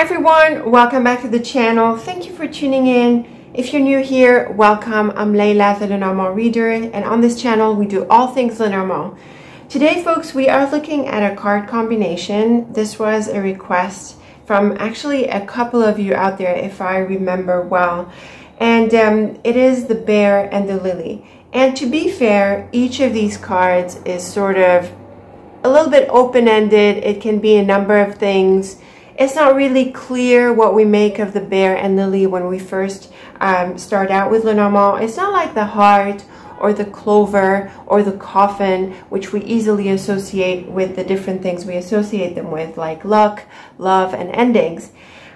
everyone, welcome back to the channel. Thank you for tuning in. If you're new here, welcome. I'm Layla, the Lenormand reader, and on this channel we do all things Lenormand. Today, folks, we are looking at a card combination. This was a request from actually a couple of you out there, if I remember well, and it is the bear and the lily. And to be fair, each of these cards is sort of a little bit open-ended. It can be a number of things. It's not really clear what we make of the bear and lily when we first start out with Lenormand. It's not like the heart or the clover or the coffin, which we easily associate with the different things we associate them with, like luck, love, and endings.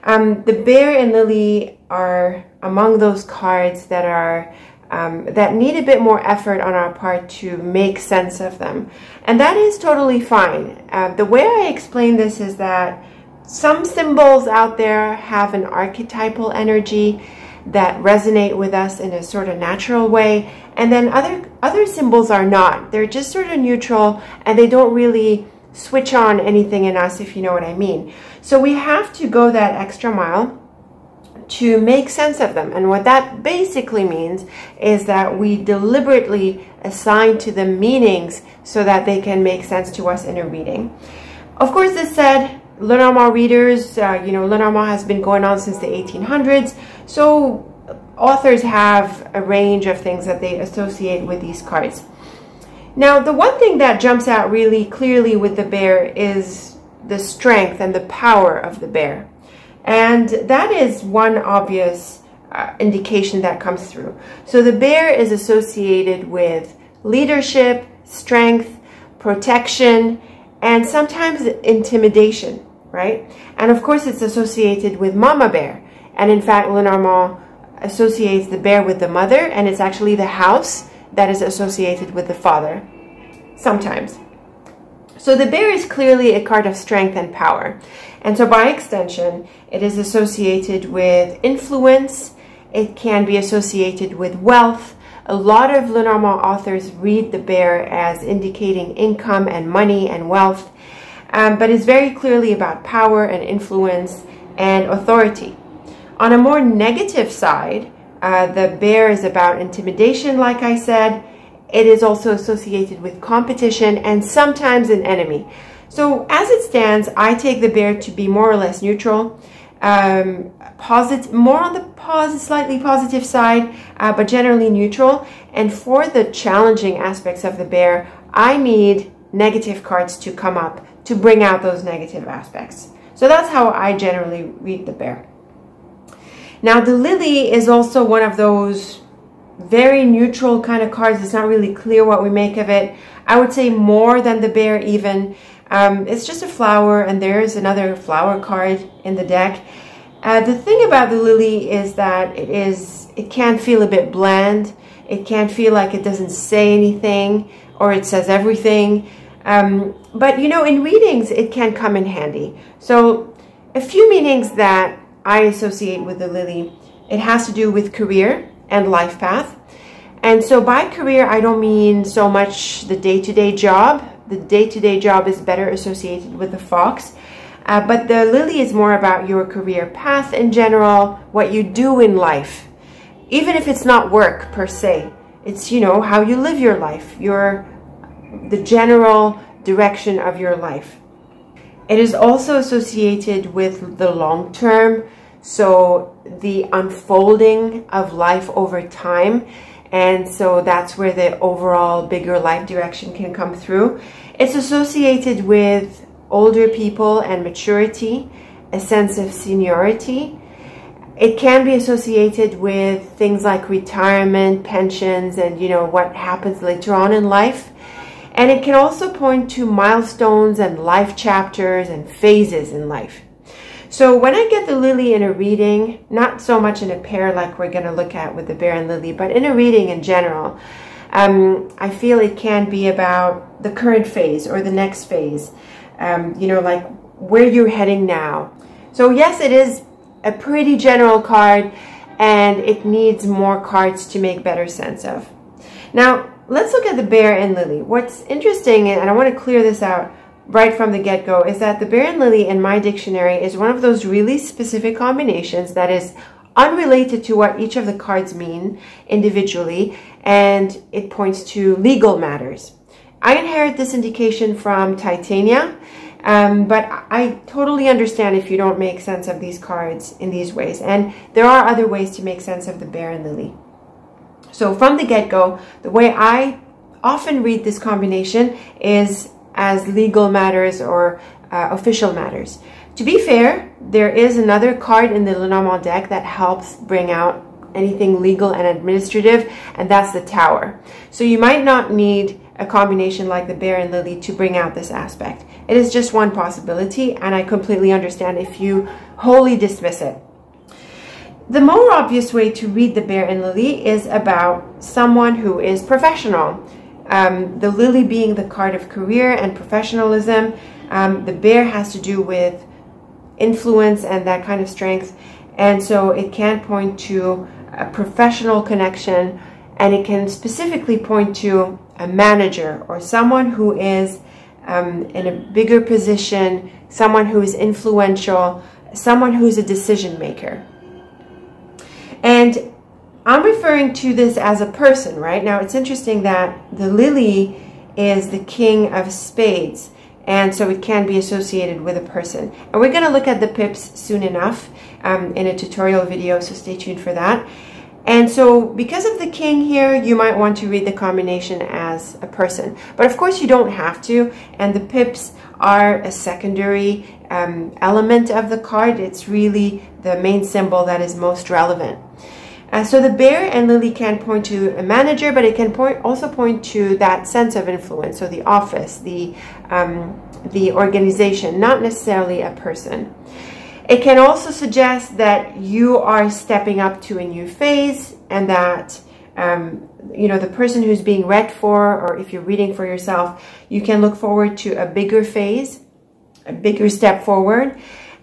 The bear and lily are among those cards that are that need a bit more effort on our part to make sense of them. And that is totally fine. The way I explain this is that some symbols out there have an archetypal energy that resonate with us in a sort of natural way, and then other symbols are not. They're just sort of neutral, and they don't really switch on anything in us, if you know what I mean. So we have to go that extra mile to make sense of them. And what that basically means is that we deliberately assign to them meanings so that they can make sense to us in a reading. Of course, this said, Lenormand readers, Lenormand has been going on since the 1800s, so authors have a range of things that they associate with these cards. Now, the one thing that jumps out really clearly with the bear is the strength and the power of the bear. And that is one obvious indication that comes through. So the bear is associated with leadership, strength, protection, and sometimes intimidation, right? And of course it's associated with mama bear. And in fact, Lenormand associates the bear with the mother, and it's actually the house that is associated with the father, sometimes. So the bear is clearly a card of strength and power. And so by extension, it is associated with influence. It can be associated with wealth. A lot of Lenormand authors read the bear as indicating income and money and wealth, but it's very clearly about power and influence and authority. On a more negative side, the bear is about intimidation, like I said. It is also associated with competition and sometimes an enemy. So as it stands, I take the bear to be more or less neutral, more on the slightly positive side, but generally neutral. And for the challenging aspects of the bear, I need negative cards to come up to bring out those negative aspects. So that's how I generally read the bear. Now, the lily is also one of those very neutral kind of cards. It's not really clear what we make of it. I would say more than the bear even. It's just a flower, and there's another flower card in the deck. The thing about the lily is that it can feel a bit bland. It can feel like it doesn't say anything, or it says everything. But in readings, it can come in handy. So a few meanings that I associate with the lily. It has to do with career and life path. And so by career, I don't mean so much the day-to-day job. The day-to-day job is better associated with the fox. But the lily is more about your career path in general, what you do in life. Even if it's not work per se, it's, how you live your life, the general direction of your life. It is also associated with the long term, so the unfolding of life over time. And so that's where the overall bigger life direction can come through. It's associated with older people and maturity, a sense of seniority. It can be associated with things like retirement, pensions, and what happens later on in life. And it can also point to milestones and life chapters and phases in life. So when I get the lily in a reading, not so much in a pair like we're going to look at with the bear and lily, but in a reading in general, I feel it can be about the current phase or the next phase, like where you're heading now. So yes, it is a pretty general card, and it needs more cards to make better sense of. Now, let's look at the bear and lily. What's interesting, and I want to clear this out, right from the get-go is that the bear and lily in my dictionary is one of those really specific combinations that is unrelated to what each of the cards mean individually, and it points to legal matters. I inherit this indication from Titania, but I totally understand if you don't make sense of these cards in these ways, and there are other ways to make sense of the bear and lily. So from the get-go, the way I often read this combination is as legal matters or official matters. To be fair, there is another card in the Lenormand deck that helps bring out anything legal and administrative, and that's the Tower. So you might not need a combination like the bear and lily to bring out this aspect. It is just one possibility, and I completely understand if you wholly dismiss it. The more obvious way to read the bear and lily is about someone who is professional. The lily being the card of career and professionalism. The bear has to do with influence and that kind of strength. And so it can point to a professional connection, and it can specifically point to a manager or someone who is in a bigger position, someone who is influential, someone who is a decision maker. And I'm referring to this as a person, right? Now, it's interesting that the lily is the king of spades, and so it can be associated with a person. And we're going to look at the pips soon enough in a tutorial video, so stay tuned for that. And so because of the king here, you might want to read the combination as a person. But of course, you don't have to, and the pips are a secondary element of the card. It's really the main symbol that is most relevant. So the bear and lily can point to a manager, but it can also point to that sense of influence, so the office, the organization, not necessarily a person. It can also suggest that you are stepping up to a new phase, and that you know, the person who's being read for, or if you're reading for yourself, you can look forward to a bigger phase, a bigger step forward.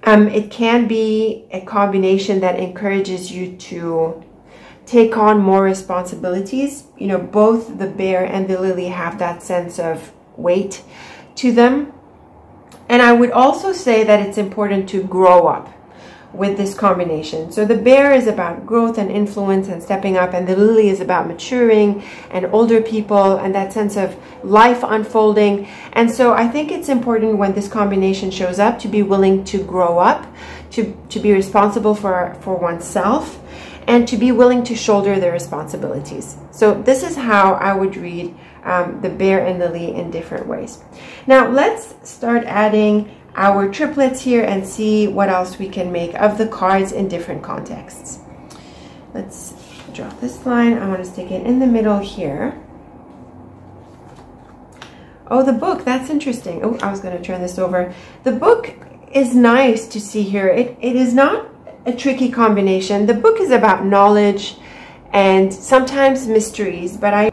It can be a combination that encourages you to take on more responsibilities. You know, both the bear and the lily have that sense of weight to them. And I would also say that it's important to grow up with this combination. So the bear is about growth and influence and stepping up, and the lily is about maturing and older people and that sense of life unfolding. And so I think it's important when this combination shows up to be willing to grow up, to be responsible for oneself, and to be willing to shoulder the responsibilities. So this is how I would read the bear and lily in different ways. Now let's start adding our triplets here and see what else we can make of the cards in different contexts. Let's draw this line. I want to stick it in the middle here. Oh, the book, that's interesting. Oh, I was going to turn this over. The book is nice to see here. It is not a tricky combination. The book is about knowledge and sometimes mysteries, but I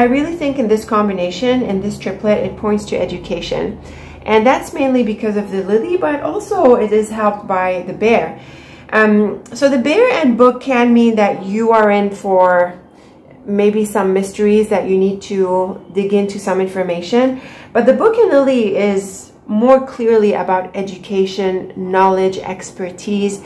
really think in this combination, in this triplet, it points to education. And that's mainly because of the lily, but also it is helped by the bear. So the bear and book can mean that you are in for maybe some mysteries that you need to dig into some information. But the book and lily is more clearly about education, knowledge, expertise.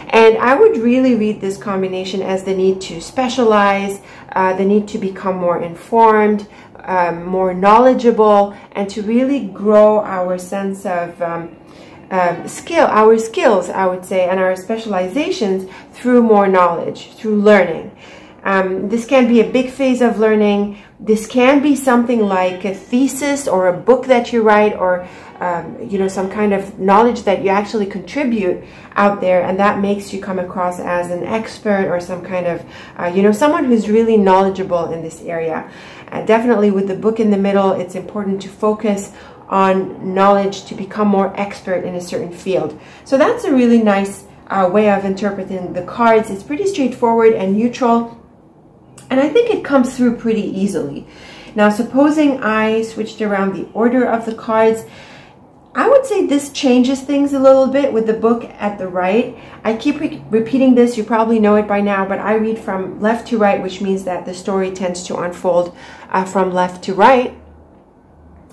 And I would really read this combination as the need to specialize, the need to become more informed, more knowledgeable, and to really grow our sense of our skills, I would say, and our specializations through more knowledge, through learning. This can be a big phase of learning. This can be something like a thesis or a book that you write, or you know, some kind of knowledge that you actually contribute out there, and that makes you come across as an expert or some kind of you know, someone who's really knowledgeable in this area. Definitely with the book in the middle, it's important to focus on knowledge to become more expert in a certain field. So that's a really nice way of interpreting the cards. It's pretty straightforward and neutral, and I think it comes through pretty easily. Now, supposing I switched around the order of the cards, I would say this changes things a little bit with the book at the right. I keep repeating this, you probably know it by now, but I read from left to right, which means that the story tends to unfold from left to right.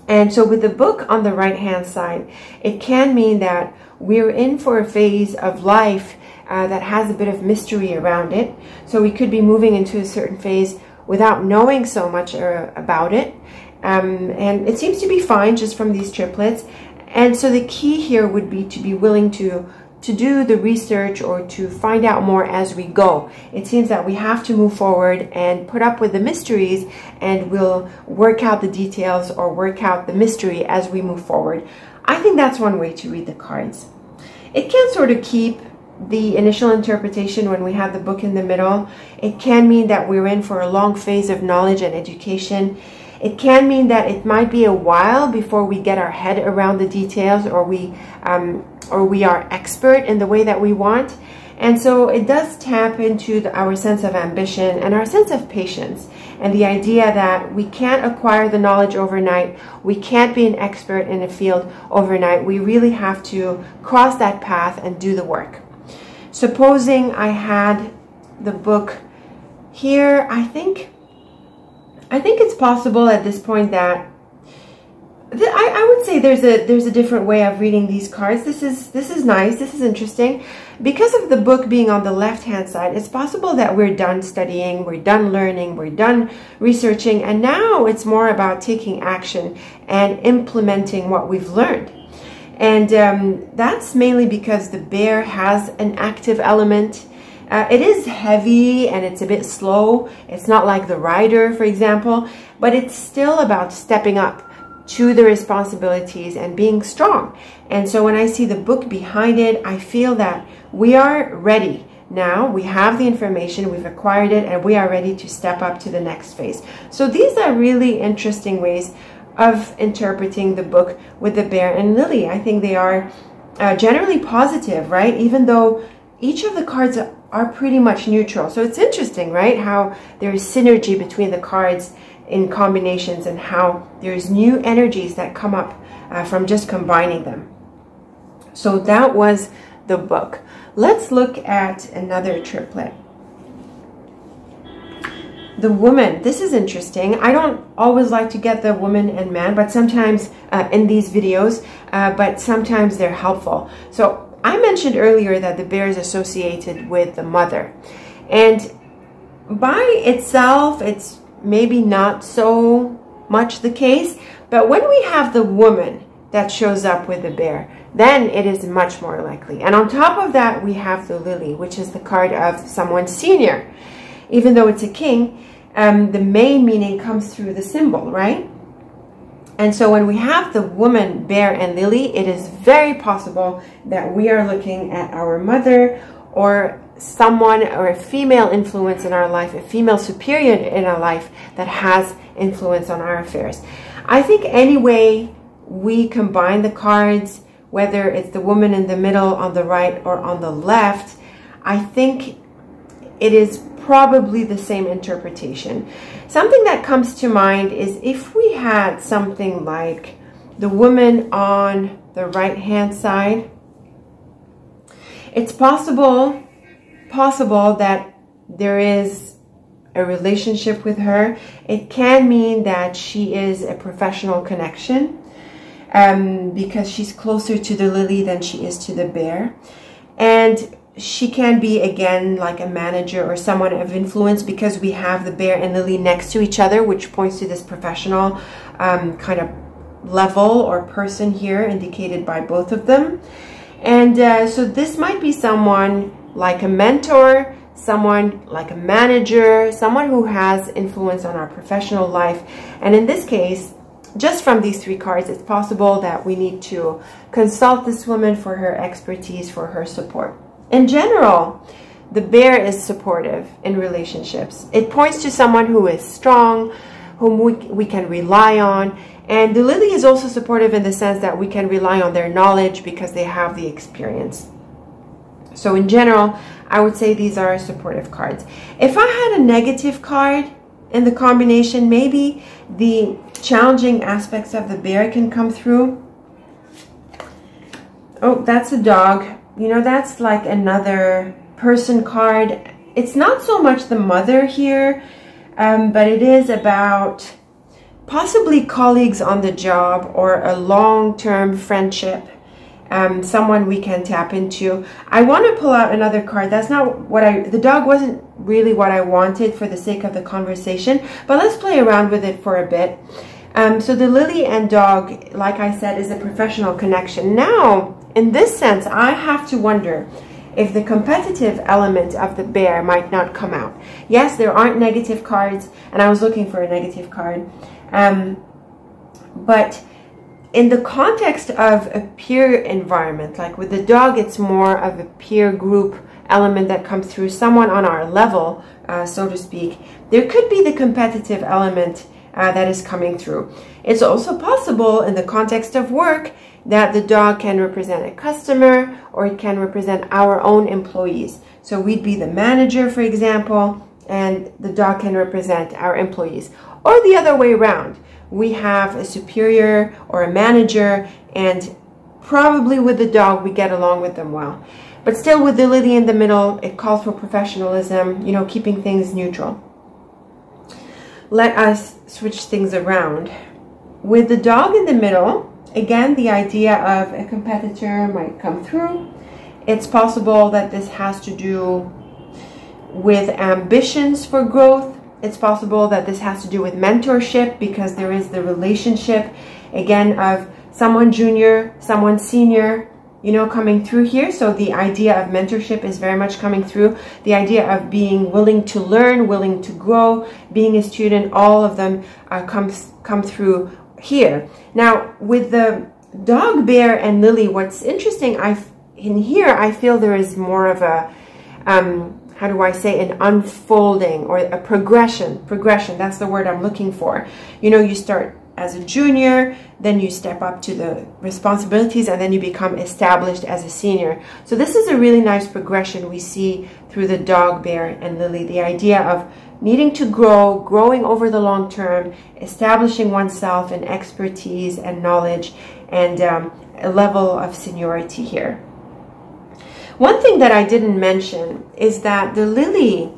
And so with the book on the right-hand side, it can mean that we're in for a phase of life that has a bit of mystery around it. So we could be moving into a certain phase without knowing so much about it. And it seems to be fine just from these triplets. And so the key here would be to be willing to do the research or to find out more as we go. It seems that we have to move forward and put up with the mysteries, and we'll work out the details or work out the mystery as we move forward. I think that's one way to read the cards. It can sort of keep the initial interpretation when we have the book in the middle. It can mean that we're in for a long phase of knowledge and education. It can mean that it might be a while before we get our head around the details, or we are expert in the way that we want. And so it does tap into our sense of ambition and our sense of patience, and the idea that we can't acquire the knowledge overnight. We can't be an expert in a field overnight. We really have to cross that path and do the work. Supposing I had the book here, I think it's possible at this point that I would say there's a different way of reading these cards. This is nice. This is interesting. Because of the book being on the left-hand side, it's possible that we're done studying, we're done learning, we're done researching, and now it's more about taking action and implementing what we've learned. And that's mainly because the bear has an active element. It is heavy and it's a bit slow. It's not like the rider, for example, but it's still about stepping up to the responsibilities and being strong. And so when I see the book behind it, I feel that we are ready now. We have the information, we've acquired it, and we are ready to step up to the next phase. So these are really interesting ways of interpreting the book with the bear and lily. I think they are generally positive, right? Even though each of the cards are pretty much neutral. So it's interesting, right? How there is synergy between the cards in combinations, and how there's new energies that come up from just combining them. So that was the book. Let's look at another triplet. The woman. This is interesting. I don't always like to get the woman and man, but sometimes in these videos, but sometimes they're helpful. So I mentioned earlier that the bear is associated with the mother, and by itself, it's maybe not so much the case, but when we have the woman that shows up with the bear, then it is much more likely. And on top of that, we have the lily, which is the card of someone senior. Even though it's a king, the main meaning comes through the symbol, right? And so when we have the woman, bear, and lily, it is very possible that we are looking at our mother, or someone, or a female influence in our life, a female superior in our life that has influence on our affairs. I think any way we combine the cards, whether it's the woman in the middle, on the right, or on the left, I think it is probably the same interpretation. Something that comes to mind is if we had something like the woman on the right-hand side, it's possible that there is a relationship with her. It can mean that she is a professional connection, because she's closer to the lily than she is to the bear. And she can be, again, like a manager or someone of influence, because we have the bear and lily next to each other, which points to this professional kind of level or person here, indicated by both of them. And so this might be someone like a mentor, someone like a manager, someone who has influence on our professional life. And in this case, just from these three cards, it's possible that we need to consult this woman for her expertise, for her support. In general, the bear is supportive in relationships. It points to someone who is strong, whom we can rely on. And the lily is also supportive in the sense that we can rely on their knowledge because they have the experience. So in general, I would say these are supportive cards. If I had a negative card in the combination, maybe the challenging aspects of the bear can come through. Oh, that's a dog. You know, that's like another person card. It's not so much the mother here, but it is about possibly colleagues on the job or a long-term friendship, someone we can tap into. I want to pull out another card. That's not what the dog wasn't really what I wanted for the sake of the conversation, but let's play around with it for a bit. So the lily and dog, like I said, is a professional connection. Now, in this sense, I have to wonder if the competitive element of the bear might not come out. Yes, there aren't negative cards, and I was looking for a negative card. But in the context of a peer environment, like with the dog, it's more of a peer group element that comes through, someone on our level, so to speak. There could be the competitive element that is coming through. It's also possible in the context of work that the dog can represent a customer, or it can represent our own employees. So we'd be the manager, for example, and the dog can represent our employees. Or the other way around. We have a superior or a manager, and probably with the dog we get along with them well. But still, with the lily in the middle, it calls for professionalism, you know, keeping things neutral. Let us switch things around. With the dog in the middle, again, the idea of a competitor might come through. It's possible that this has to do with ambitions for growth. It's possible that this has to do with mentorship, because there is the relationship, again, of someone junior, someone senior, you know, coming through here. So the idea of mentorship is very much coming through. The idea of being willing to learn, willing to grow, being a student, all of them come through here. Now, with the dog, bear, and lily, what's interesting, in here, I feel there is more of a, how do I say, an unfolding or a progression. That's the word I'm looking for. You know, you start as a junior, then you step up to the responsibilities, and then you become established as a senior. So this is a really nice progression we see through the dog, bear, and lily. The idea of needing to grow, growing over the long term, establishing oneself in expertise and knowledge, and a level of seniority here. One thing that I didn't mention is that the lily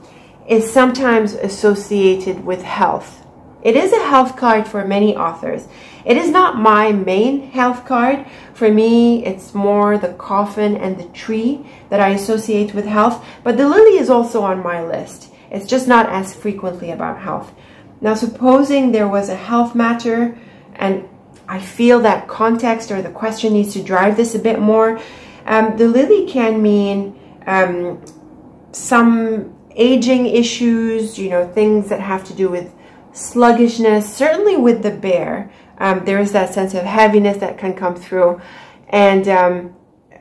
is sometimes associated with health. It is a health card for many authors. It is not my main health card. For me, it's more the coffin and the tree that I associate with health, but the lily is also on my list. It's just not as frequently about health. Now, supposing there was a health matter, and I feel that context or the question needs to drive this a bit more, the lily can mean some aging issues, you know, things that have to do with sluggishness. Certainly with the bear, there is that sense of heaviness that can come through. And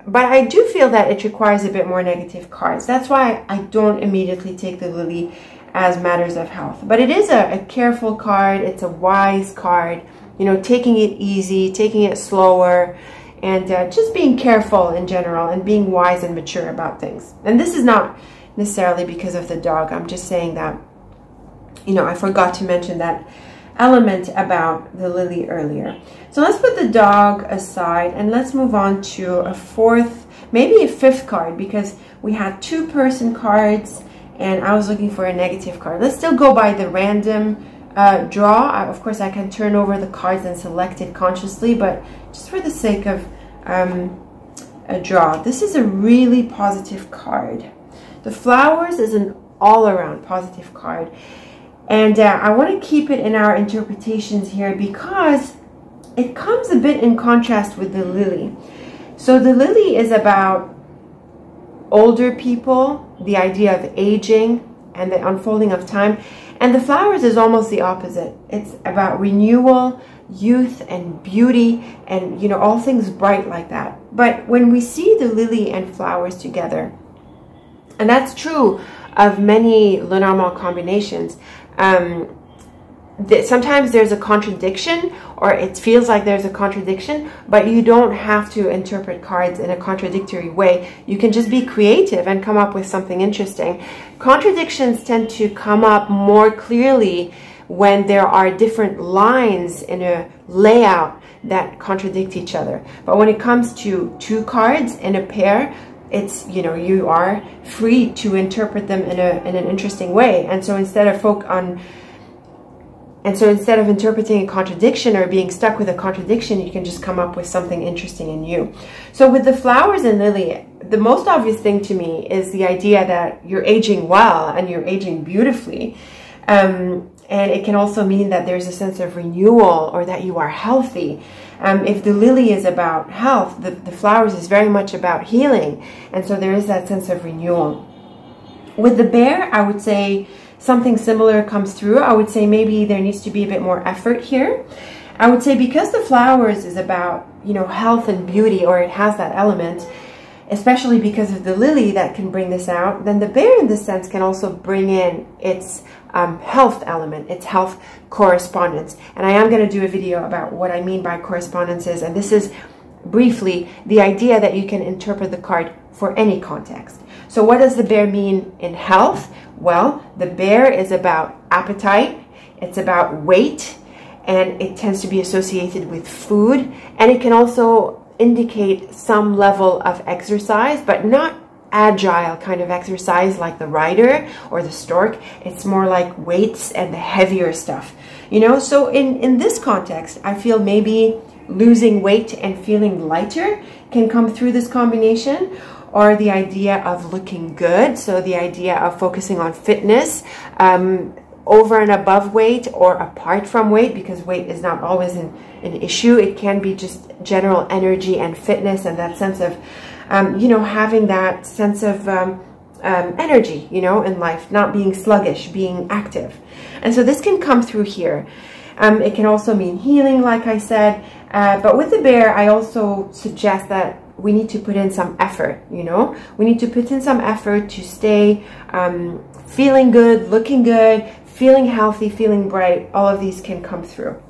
but I do feel that it requires a bit more negative cards. That's why I don't immediately take the lily as matters of health. But it is a careful card. It's a wise card, you know, taking it easy, taking it slower, and just being careful in general, and being wise and mature about things. And this is not necessarily because of the dog. I'm just saying that, you know, I forgot to mention that element about the lily earlier. So let's put the dog aside, and let's move on to a fourth, maybe a fifth card, because we had two person cards and I was looking for a negative card. Let's still go by the random draw. Of course, I can turn over the cards and select it consciously, but just for the sake of a draw, this is a really positive card. The flowers is an all-around positive card. And I want to keep it in our interpretations here because it comes a bit in contrast with the lily. So the lily is about older people, the idea of aging and the unfolding of time. And the flowers is almost the opposite. It's about renewal, youth, and beauty, and, you know, all things bright like that. But when we see the lily and flowers together, and that's true of many Lenormand combinations, sometimes there's a contradiction, or it feels like there's a contradiction, but you don't have to interpret cards in a contradictory way. You can just be creative and come up with something interesting. Contradictions tend to come up more clearly when there are different lines in a layout that contradict each other. But when it comes to two cards in a pair, it's, you know, you are free to interpret them in an interesting way. And so instead of And so instead of interpreting a contradiction or being stuck with a contradiction, you can just come up with something interesting and new. So with the flowers and lily, the most obvious thing to me is the idea that you're aging well and you're aging beautifully. And it can also mean that there's a sense of renewal or that you are healthy. If the lily is about health, the flowers is very much about healing. And so there is that sense of renewal. With the bear, I would say something similar comes through. I would say maybe there needs to be a bit more effort here. I would say because the flowers is about, you know, health and beauty, or it has that element, especially because of the lily that can bring this out, then the bear in this sense can also bring in its health element, its health correspondence. And I am going to do a video about what I mean by correspondences. And this is briefly the idea that you can interpret the card for any context. So what does the bear mean in health? Well, the bear is about appetite, it's about weight, and it tends to be associated with food. And it can also indicate some level of exercise, but not agile kind of exercise like the rider or the stork. It's more like weights and the heavier stuff, you know. So in this context, I feel maybe losing weight and feeling lighter can come through this combination, or the idea of looking good. So the idea of focusing on fitness, over and above weight or apart from weight, because weight is not always an issue. It can be just general energy and fitness, and that sense of, you know, having that sense of energy, you know, in life, not being sluggish, being active. And so this can come through here. It can also mean healing, like I said. But with the bear, I also suggest that we need to put in some effort, you know. We need to put in some effort to stay feeling good, looking good, feeling healthy, feeling bright. All of these can come through.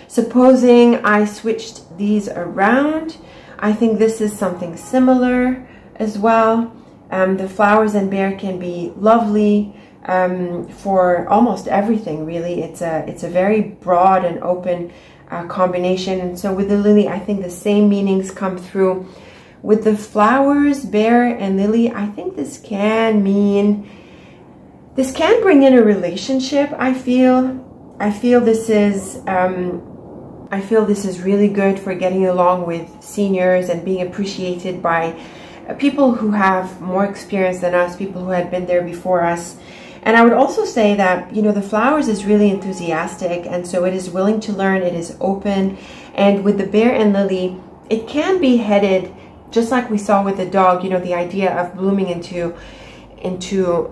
Supposing I switched these around, I think this is something similar as well. The flowers and bear can be lovely for almost everything, really. It's a very broad and open combination. And so with the lily, I think the same meanings come through. With the flowers, bear and lily, I think this can mean, this can bring in a relationship. I feel this is really good for getting along with seniors and being appreciated by people who have more experience than us, people who had been there before us. And I would also say that, you know, the flowers is really enthusiastic, and so it is willing to learn, it is open. And with the bear and lily, it can be headed, just like we saw with the dog, you know, the idea of blooming into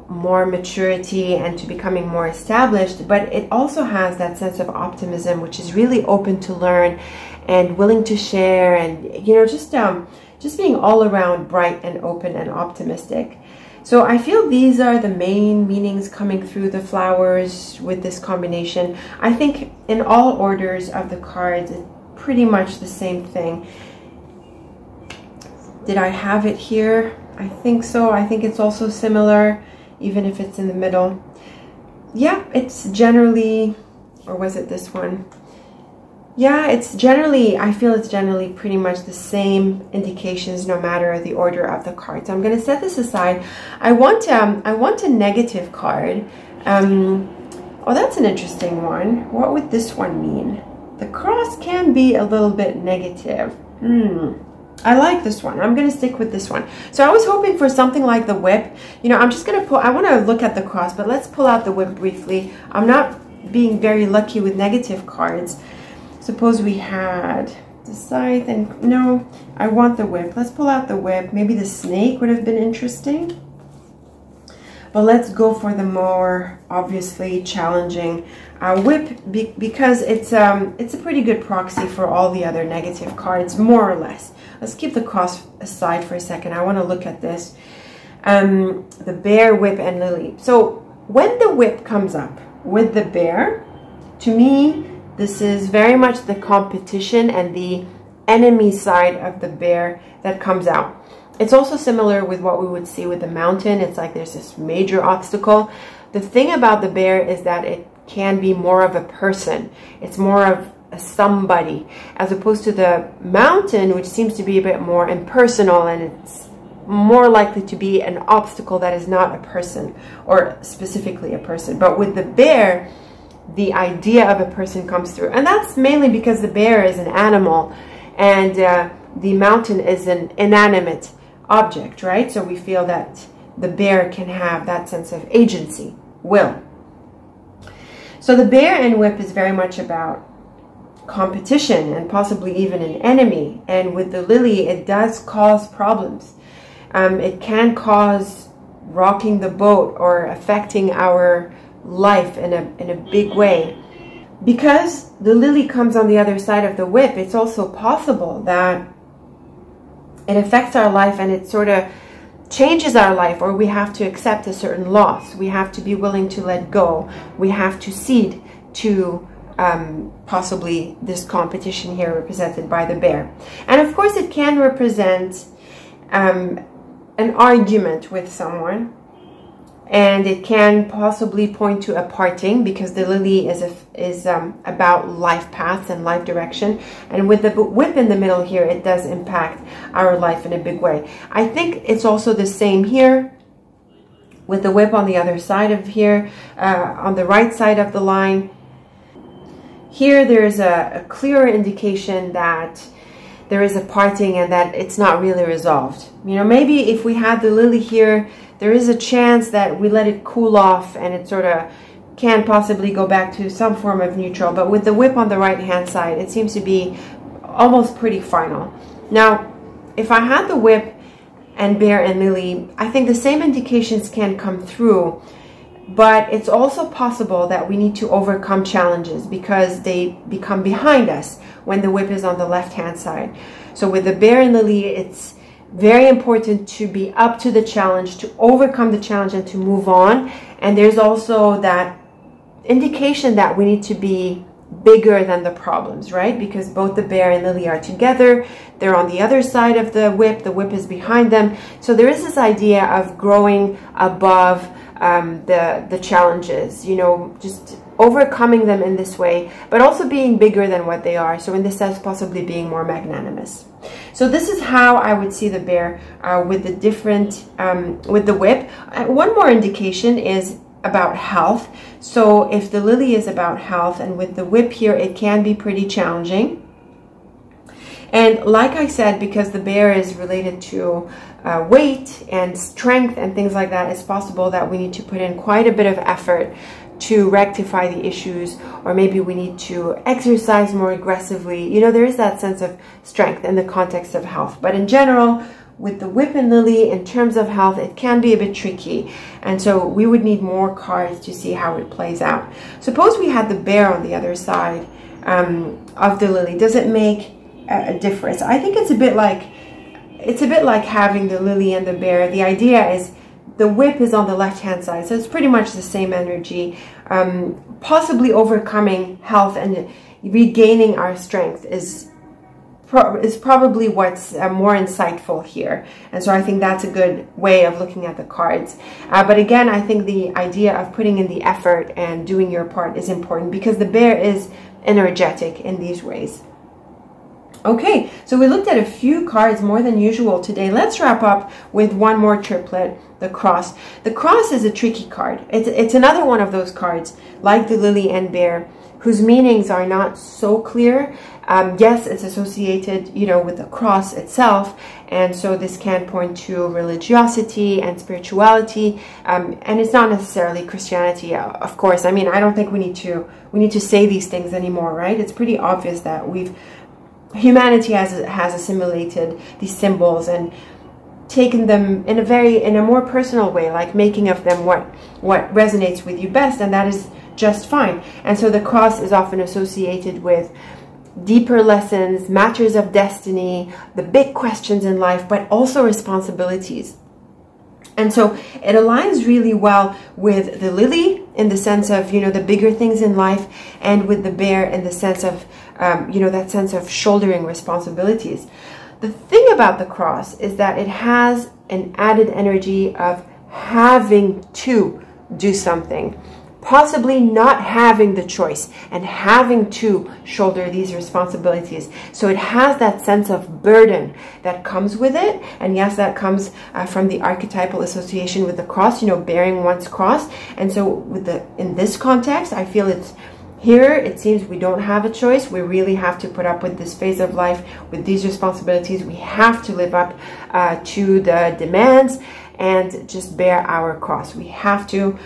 more maturity and to becoming more established. But it also has that sense of optimism, which is really open to learn and willing to share, and, you know, just being all around bright and open and optimistic. So I feel these are the main meanings coming through the flowers with this combination. I think in all orders of the cards, it's pretty much the same thing. Did I have it here? I think so. I think it's also similar, even if it's in the middle. Yeah, it's generally, or was it this one? Yeah, it's generally, I feel it's generally pretty much the same indications no matter the order of the cards. I'm going to set this aside. I want a negative card. Oh, that's an interesting one. What would this one mean? The cross can be a little bit negative. I like this one. I'm going to stick with this one. So I was hoping for something like the whip. You know, I'm just going to pull, I want to look at the cross, but let's pull out the whip briefly. I'm not being very lucky with negative cards. Suppose we had the scythe, and no, I want the whip. Let's pull out the whip. Maybe the snake would have been interesting. But let's go for the more obviously challenging whip, because it's a pretty good proxy for all the other negative cards, more or less. Let's keep the cross aside for a second. I want to look at this. The bear, whip, and lily. So when the whip comes up with the bear, to me, this is very much the competition and the enemy side of the bear that comes out. It's also similar with what we would see with the mountain. It's like there's this major obstacle. The thing about the bear is that it can be more of a person. It's more of a somebody, as opposed to the mountain, which seems to be a bit more impersonal, and it's more likely to be an obstacle that is not a person, or specifically a person. But with the bear, the idea of a person comes through. And that's mainly because the bear is an animal and the mountain is an inanimate object, right? So we feel that the bear can have that sense of agency, will. So the bear and whip is very much about competition and possibly even an enemy. And with the lily, it does cause problems. It can cause rocking the boat or affecting our life in a big way. Because the lily comes on the other side of the whip, it's also possible that it affects our life and it sort of changes our life, or we have to accept a certain loss. We have to be willing to let go. We have to cede to possibly this competition here represented by the bear. And of course it can represent an argument with someone, and it can possibly point to a parting, because the lily is about life paths and life direction. And with the whip in the middle here, it does impact our life in a big way. I think it's also the same here with the whip on the other side of here, on the right side of the line. Here there's a clearer indication that there is a parting and that it's not really resolved. You know, maybe if we had the lily here, there is a chance that we let it cool off and it sort of can possibly go back to some form of neutral. But with the whip on the right hand side, it seems to be almost pretty final. Now, if I had the whip and bear and lily, I think the same indications can come through. But it's also possible that we need to overcome challenges because they become behind us when the whip is on the left-hand side. So with the bear and lily, it's very important to be up to the challenge, to overcome the challenge and to move on. And there's also that indication that we need to be bigger than the problems, right? Because both the bear and lily are together. They're on the other side of the whip is behind them. So there is this idea of growing above the challenges, you know, just overcoming them in this way, but also being bigger than what they are. So in this sense, possibly being more magnanimous. So this is how I would see the bear with the different, with the whip. One more indication is about health. So if the lily is about health, and with the whip here, it can be pretty challenging. And like I said, because the bear is related to weight and strength and things like that, it's possible that we need to put in quite a bit of effort to rectify the issues, or maybe we need to exercise more aggressively. You know, there is that sense of strength in the context of health. But in general, with the whip and lily, in terms of health, it can be a bit tricky. And so we would need more cards to see how it plays out. Suppose we had the bear on the other side of the lily. Does it make a difference? I think it's a bit like having the lily and the bear. The idea is the whip is on the left-hand side, so it's pretty much the same energy. Possibly overcoming health and regaining our strength is probably what's more insightful here. And so I think that's a good way of looking at the cards. But again, I think the idea of putting in the effort and doing your part is important, because the bear is energetic in these ways. Okay, so we looked at a few cards more than usual today. Let's wrap up with one more triplet, the cross. The cross is a tricky card. It's another one of those cards, like the lily and bear, whose meanings are not so clear. Yes, it's associated, you know, with the cross itself, and so this can point to religiosity and spirituality, and it's not necessarily Christianity, of course. I mean, I don't think we need to say these things anymore, right? It's pretty obvious that humanity has assimilated these symbols and taken them in a more personal way, like making of them what resonates with you best, and that is just fine. And so the cross is often associated with deeper lessons, matters of destiny, the big questions in life, but also responsibilities. And so it aligns really well with the lily in the sense of, you know, the bigger things in life, and with the bear in the sense of, you know, that sense of shouldering responsibilities. The thing about the cross is that it has an added energy of having to do something, possibly not having the choice and having to shoulder these responsibilities. So it has that sense of burden that comes with it. And yes, that comes from the archetypal association with the cross, you know, bearing one's cross. And so in this context, I feel Here, it seems we don't have a choice. We really have to put up with this phase of life, with these responsibilities. We have to live up to the demands and just bear our cross. We have to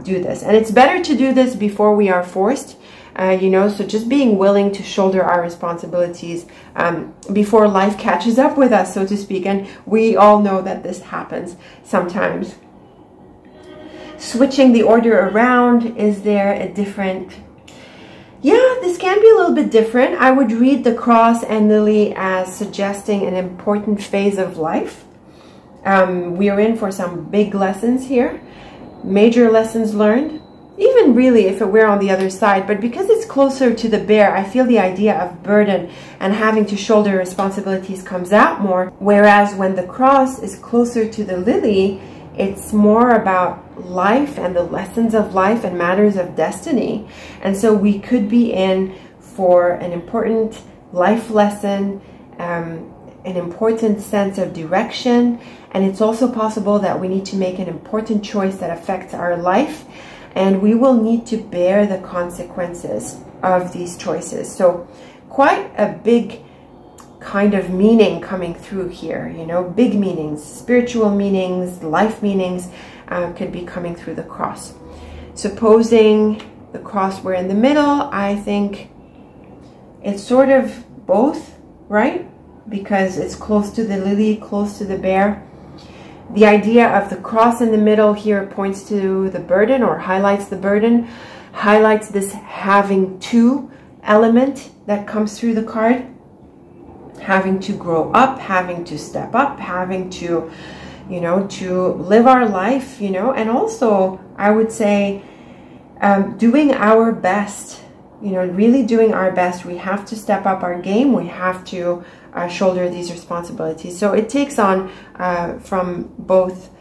do this. And it's better to do this before we are forced, you know, so just being willing to shoulder our responsibilities before life catches up with us, so to speak. And we all know that this happens sometimes. Switching the order around, is there a different... Yeah, this can be a little bit different. I would read the cross and lily as suggesting an important phase of life. We are in for some big lessons here, major lessons learned, even really if it were on the other side. But because it's closer to the bear, I feel the idea of burden and having to shoulder responsibilities comes out more. Whereas when the cross is closer to the lily, it's more about life and the lessons of life and matters of destiny. And so we could be in for an important life lesson, an important sense of direction. And it's also possible that we need to make an important choice that affects our life. And we will need to bear the consequences of these choices. So quite a big kind of meaning coming through here, you know, big meanings, spiritual meanings, life meanings could be coming through the cross. Supposing the cross were in the middle, I think it's sort of both, right? Because it's close to the lily, close to the bear. The idea of the cross in the middle here points to the burden, or highlights the burden, highlights this having to element that comes through the card. Having to grow up, having to step up, having to, you know, to live our life, you know, and also I would say doing our best, you know, really doing our best. We have to step up our game. We have to shoulder these responsibilities. So it takes on from both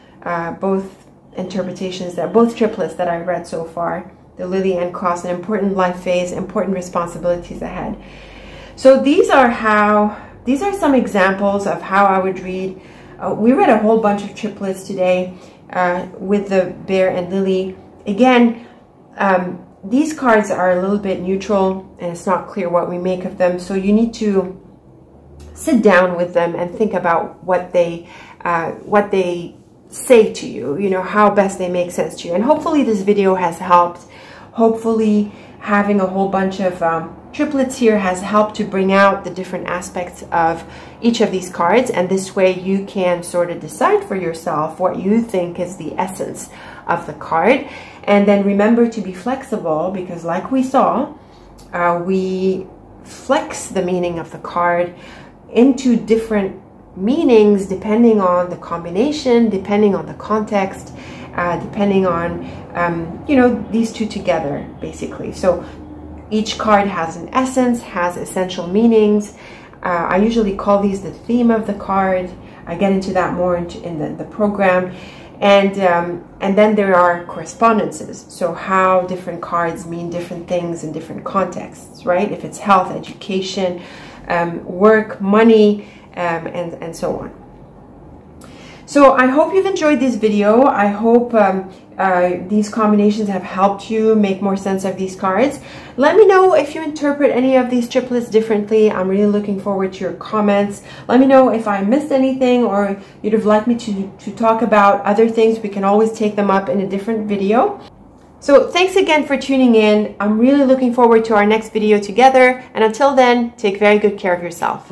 interpretations, that both triplets that I read so far, the lily and cross, an important life phase, important responsibilities ahead. So these are some examples of how I would read. We read a whole bunch of triplets today with the bear and lily. Again, these cards are a little bit neutral and it's not clear what we make of them. So you need to sit down with them and think about what they say to you, you know, how best they make sense to you. And hopefully this video has helped. Hopefully having a whole bunch of triplets here has helped to bring out the different aspects of each of these cards, and this way you can sort of decide for yourself what you think is the essence of the card. And then remember to be flexible, because like we saw, we flex the meaning of the card into different meanings depending on the combination, depending on the context, depending on you know, these two together basically. So each card has an essence, has essential meanings. I usually call these the theme of the card. I get into that more in the program. And then there are correspondences. So how different cards mean different things in different contexts, right? If it's health, education, work, money, and so on. So I hope you've enjoyed this video. I hope these combinations have helped you make more sense of these cards. Let me know if you interpret any of these triplets differently. I'm really looking forward to your comments. Let me know if I missed anything or you'd have liked me to talk about other things. We can always take them up in a different video. So thanks again for tuning in. I'm really looking forward to our next video together. And until then, take very good care of yourself.